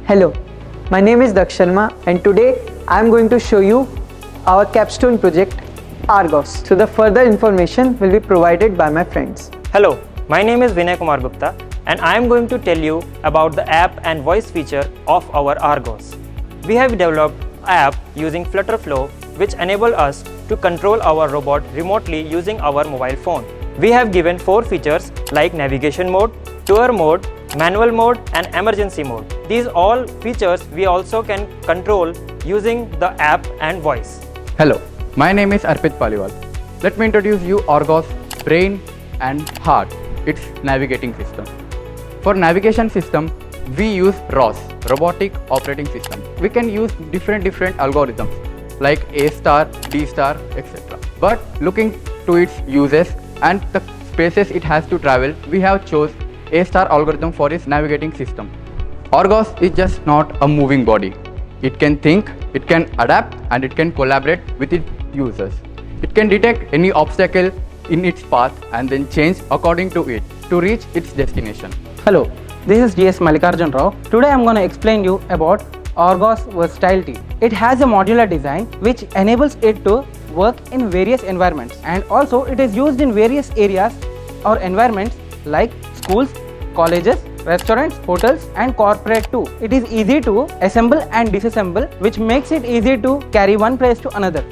Hello, my name is Daksh Sharma and today I am going to show you our capstone project Argos. So the further information will be provided by my friends. Hello, my name is Vinay Kumar Gupta and I am going to tell you about the app and voice feature of our Argos. We have developed an app using Flutter Flow which enable us to control our robot remotely using our mobile phone. We have given 4 features like navigation mode, tour mode, manual mode and emergency mode. These all features we also can control using the app and voice. Hello, my name is Arpit Paliwal. Let me introduce you Argos Brain and Heart, its navigating system. For navigation system, we use ROS, Robotic Operating System. We can use different algorithms like A star, D star, etc. But looking to its uses and the spaces it has to travel, we have chose A star algorithm for its navigating system. Argos is just not a moving body. It can think, it can adapt and it can collaborate with its users. It can detect any obstacle in its path and then change according to it to reach its destination. Hello, this is DS Mallikarjun Rao. Today I am going to explain you about Argos versatility. It has a modular design which enables it to work in various environments, and also it is used in various areas or environments like schools, colleges, restaurants, hotels and corporate too. It is easy to assemble and disassemble, which makes it easy to carry one place to another.